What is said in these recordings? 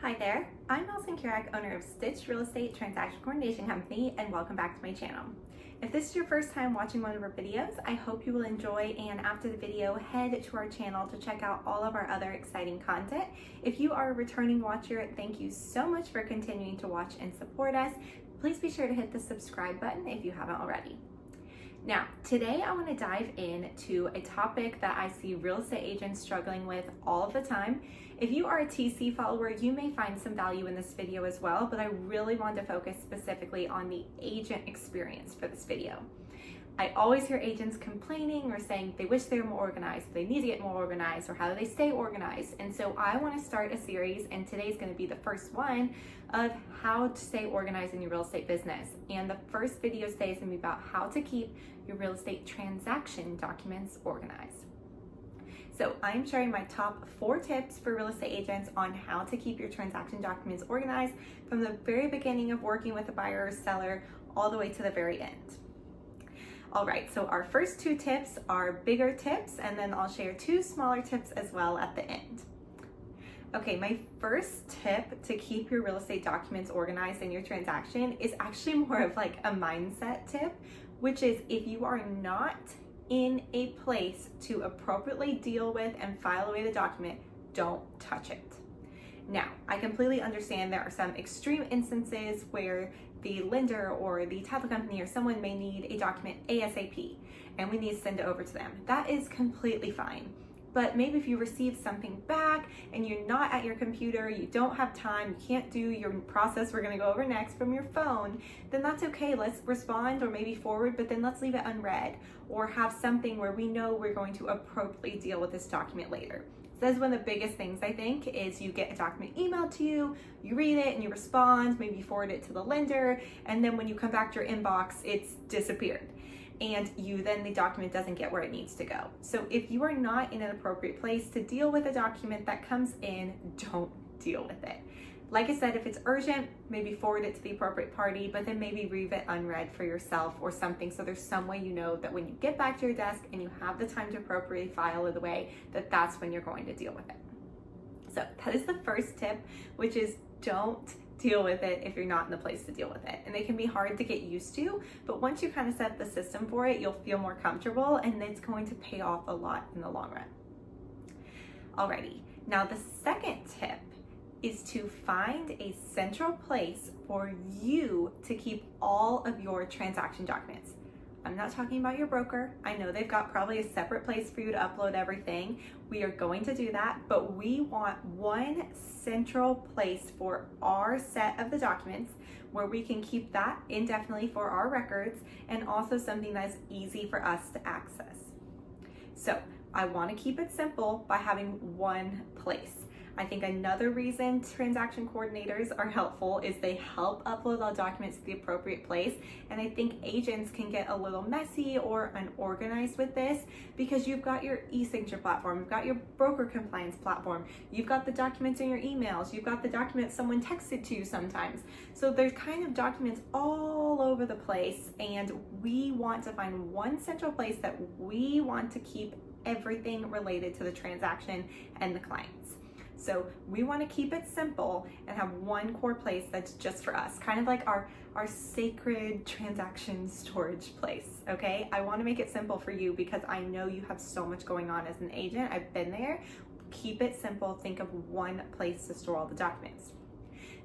Hi there, I'm Alison Kirak, owner of Stitch Real Estate Transaction Coordination Company, and welcome back to my channel. If this is your first time watching one of our videos, I hope you will enjoy, and after the video, head to our channel to check out all of our other exciting content. If you are a returning watcher, thank you so much for continuing to watch and support us. Please be sure to hit the subscribe button if you haven't already. Now, today I want to dive into a topic that I see real estate agents struggling with all of the time. If you are a TC follower, you may find some value in this video as well, but I really want to focus specifically on the agent experience for this video. I always hear agents complaining or saying they wish they were more organized, they need to get more organized, or how do they stay organized? And so I want to start a series, and today's going to be the first one of how to stay organized in your real estate business. And the first video today is going to be about how to keep your real estate transaction documents organized. So I'm sharing my top 4 tips for real estate agents on how to keep your transaction documents organized from the very beginning of working with a buyer or seller all the way to the very end. All right, so our first 2 tips are bigger tips, and then I'll share 2 smaller tips as well at the end. Okay, my first tip to keep your real estate documents organized in your transaction is actually more of like a mindset tip, which is if you are not in a place to appropriately deal with and file away the document, don't touch it. Now, I completely understand there are some extreme instances where the lender or the title company or someone may need a document ASAP and we need to send it over to them. That is completely fine. But maybe if you receive something back and you're not at your computer, you don't have time, you can't do your process we're gonna go over next from your phone, then that's okay. Let's respond or maybe forward, but then let's leave it unread or have something where we know we're going to appropriately deal with this document later. So that's one of the biggest things I think is you get a document emailed to you, you read it and you respond, maybe forward it to the lender, and then when you come back to your inbox, it's disappeared. And the document doesn't get where it needs to go. So if you are not in an appropriate place to deal with a document that comes in, don't deal with it. Like I said, if it's urgent, maybe forward it to the appropriate party, but then maybe leave it unread for yourself or something, so there's some way you know that when you get back to your desk and you have the time to appropriately file it away, that's when you're going to deal with it. So that is the first tip, which is don't deal with it if you're not in the place to deal with it. And they can be hard to get used to, but once you kind of set the system for it, you'll feel more comfortable and it's going to pay off a lot in the long run. Alrighty, now the second tip is to find a central place for you to keep all of your transaction documents. I'm not talking about your broker. I know they've got probably a separate place for you to upload everything. We are going to do that, but we want one central place for our set of the documents where we can keep that indefinitely for our records and also something that's easy for us to access. So I want to keep it simple by having one place. I think another reason transaction coordinators are helpful is they help upload all documents to the appropriate place. And I think agents can get a little messy or unorganized with this because you've got your e-signature platform, you've got your broker compliance platform, you've got the documents in your emails, you've got the documents someone texted to you sometimes. So there's kind of documents all over the place, and we want to find one central place that we want to keep everything related to the transaction and the clients. So we want to keep it simple and have one core place that's just for us, kind of like our sacred transaction storage place, okay? I want to make it simple for you because I know you have so much going on as an agent. I've been there. Keep it simple. Think of one place to store all the documents.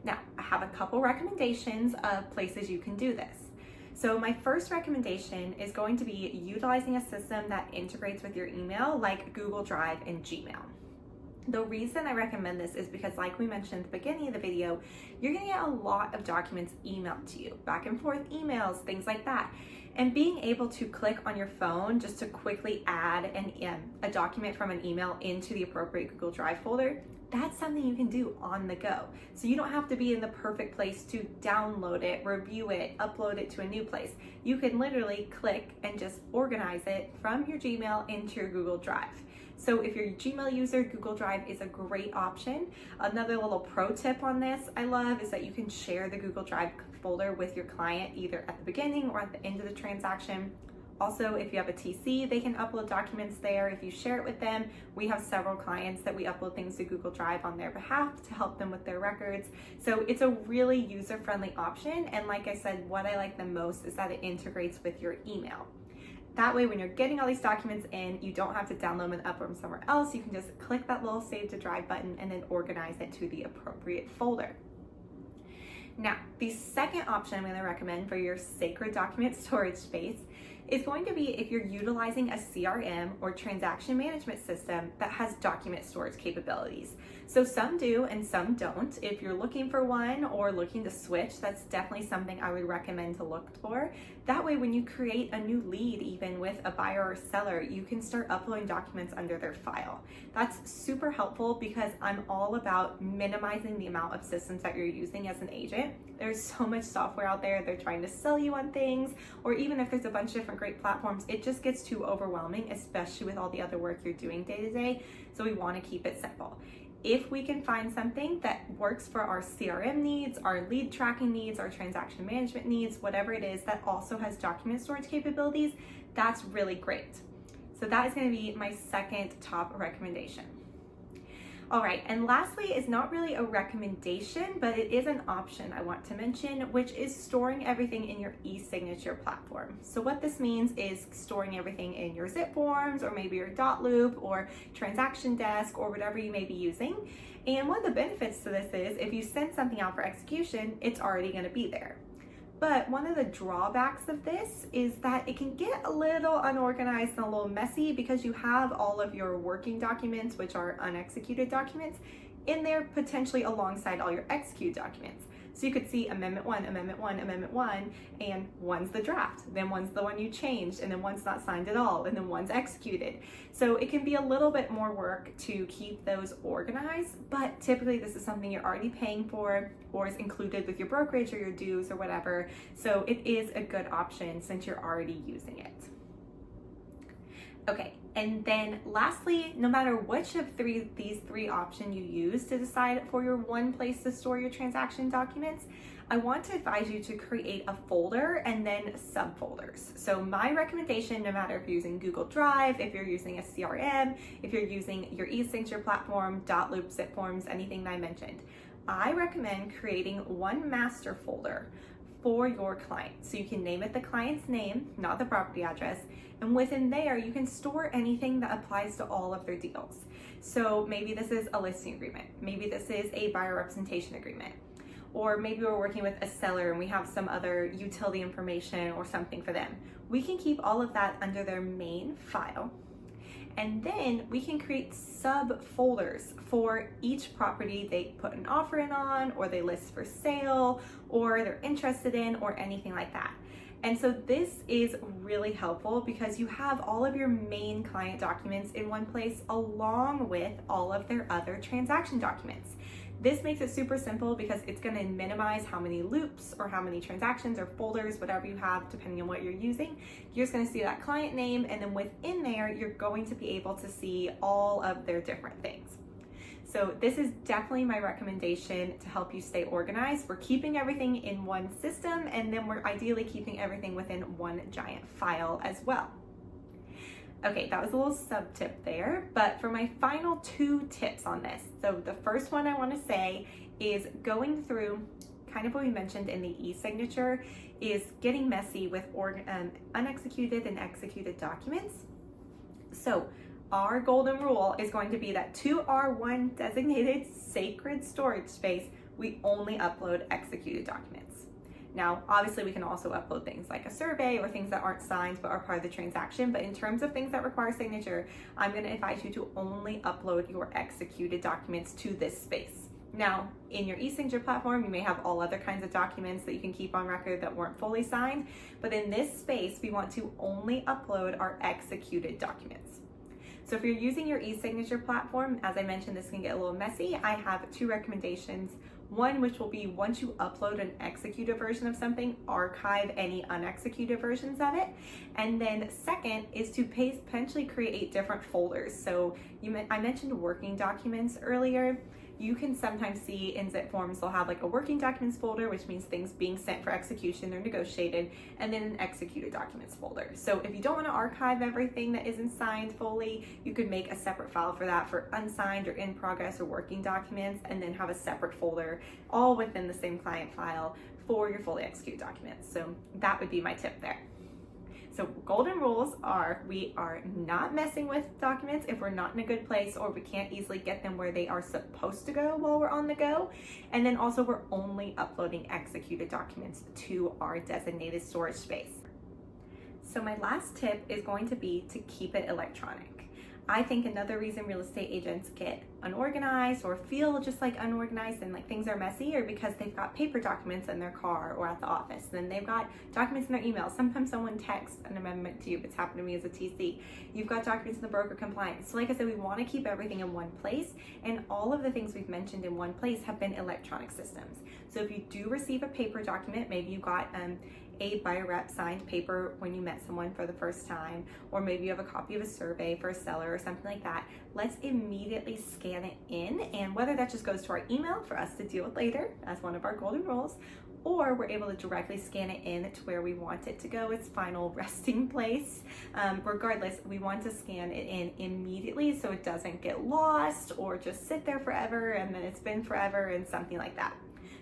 Now, I have a couple recommendations of places you can do this. So my first recommendation is going to be utilizing a system that integrates with your email like Google Drive and Gmail. The reason I recommend this is because, like we mentioned at the beginning of the video, you're gonna get a lot of documents emailed to you, back and forth emails, things like that. And being able to click on your phone just to quickly add a document from an email into the appropriate Google Drive folder, that's something you can do on the go. So you don't have to be in the perfect place to download it, review it, upload it to a new place. You can literally click and just organize it from your Gmail into your Google Drive. So if you're a Gmail user, Google Drive is a great option. Another little pro tip on this I love is that you can share the Google Drive folder with your client either at the beginning or at the end of the transaction. Also, if you have a TC, they can upload documents there. If you share it with them, we have several clients that we upload things to Google Drive on their behalf to help them with their records. So it's a really user-friendly option. And like I said, what I like the most is that it integrates with your email. That way, when you're getting all these documents in, you don't have to download them and upload them somewhere else. You can just click that little Save to Drive button and then organize it to the appropriate folder. Now, the second option I'm going to recommend for your sacred document storage space is going to be if you're utilizing a CRM or transaction management system that has document storage capabilities. So some do and some don't. If you're looking for one or looking to switch, that's definitely something I would recommend to look for. That way, when you create a new lead, even with a buyer or seller, you can start uploading documents under their file. That's super helpful because I'm all about minimizing the amount of systems that you're using as an agent. There's so much software out there. They're trying to sell you on things, or even if there's a bunch of different great platforms, it just gets too overwhelming, especially with all the other work you're doing day to day. So we want to keep it simple. If we can find something that works for our CRM needs, our lead tracking needs, our transaction management needs, whatever it is that also has document storage capabilities, that's really great. So that is going to be my second top recommendation. All right, and lastly is not really a recommendation, but it is an option I want to mention, which is storing everything in your e-signature platform. So what this means is storing everything in your zip forms, or maybe your dot loop or transaction desk, or whatever you may be using. And one of the benefits to this is if you send something out for execution, it's already going to be there. But one of the drawbacks of this is that it can get a little unorganized and a little messy because you have all of your working documents, which are unexecuted documents, in there potentially alongside all your executed documents. So you could see Amendment 1, Amendment 1, Amendment 1, and one's the draft, then one's the one you changed, and then one's not signed at all, and then one's executed. So it can be a little bit more work to keep those organized, but typically this is something you're already paying for or is included with your brokerage or your dues or whatever. So it is a good option since you're already using it. Okay, and then lastly, no matter which of these three options you use to decide for your one place to store your transaction documents, I want to advise you to create a folder and then subfolders. So my recommendation, no matter if you're using Google Drive, if you're using a CRM, if you're using your e-signature platform, dot loop, zip forms, anything that I mentioned, I recommend creating one master folder for your client. So you can name it the client's name, not the property address, and within there you can store anything that applies to all of their deals. So maybe this is a listing agreement, maybe this is a buyer representation agreement, or maybe we're working with a seller and we have some other utility information or something for them. We can keep all of that under their main file. And then we can create subfolders for each property they put an offer in on, or they list for sale, or they're interested in, or anything like that. And so this is really helpful because you have all of your main client documents in one place along with all of their other transaction documents. This makes it super simple because it's going to minimize how many loops or how many transactions or folders, whatever you have, depending on what you're using. You're just going to see that client name, and then within there, you're going to be able to see all of their different things. So this is definitely my recommendation to help you stay organized. We're keeping everything in one system, and then we're ideally keeping everything within one giant file as well. Okay, that was a little sub tip there, but for my final two tips on this. So the first one I want to say is going through kind of what we mentioned in the e-signature is getting messy with unexecuted and executed documents. So our golden rule is going to be that to our one designated sacred storage space, we only upload executed documents. Now, obviously we can also upload things like a survey or things that aren't signed but are part of the transaction. But in terms of things that require signature, I'm going to advise you to only upload your executed documents to this space. Now, in your e-signature platform, you may have all other kinds of documents that you can keep on record that weren't fully signed. But in this space, we want to only upload our executed documents. So if you're using your e-signature platform, as I mentioned, this can get a little messy. I have two recommendations. One, which will be once you upload an executed version of something, archive any unexecuted versions of it. And then second is to potentially create different folders. So I mentioned working documents earlier. you can sometimes see in zip forms, they'll have like a working documents folder, which means things being sent for execution or negotiated, and then an executed documents folder. So if you don't want to archive everything that isn't signed fully, you could make a separate file for that for unsigned or in progress or working documents, and then have a separate folder all within the same client file for your fully executed documents. So that would be my tip there. So golden rules are, we are not messing with documents if we're not in a good place or we can't easily get them where they are supposed to go while we're on the go. And then also we're only uploading executed documents to our designated storage space. So my last tip is going to be to keep it electronic. I think another reason real estate agents get unorganized or feel just like unorganized and like things are messy are because they've got paper documents in their car or at the office. Then they've got documents in their email. Sometimes someone texts an amendment to you. It's happened to me as a TC. You've got documents in the broker compliance. So like I said, we want to keep everything in one place, and all of the things we've mentioned in one place have been electronic systems. So if you do receive a paper document, maybe you got a buyer rep signed paper when you met someone for the first time, or maybe you have a copy of a survey for a seller or something like that, let's immediately scan it in. And whether that just goes to our email for us to deal with later as one of our golden rules, or we're able to directly scan it in to where we want it to go, its final resting place. Regardless, we want to scan it in immediately so it doesn't get lost or just sit there forever and then it's been forever and something like that.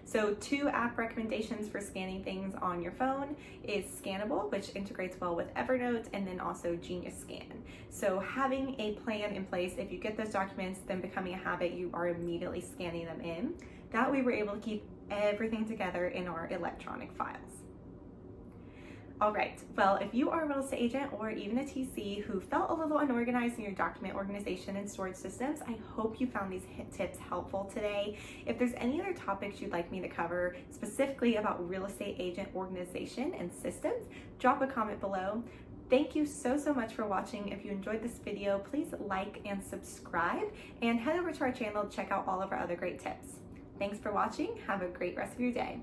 So 2 app recommendations for scanning things on your phone is Scannable, which integrates well with Evernote, and then also Genius Scan. So having a plan in place, if you get those documents, then becoming a habit, you are immediately scanning them in. That way we're able to keep everything together in our electronic files. All right, well, if you are a real estate agent or even a TC who felt a little unorganized in your document organization and storage systems, I hope you found these tips helpful today. If there's any other topics you'd like me to cover specifically about real estate agent organization and systems, drop a comment below. Thank you so much for watching. If you enjoyed this video, please like and subscribe, and head over to our channel to check out all of our other great tips. Thanks for watching. Have a great rest of your day.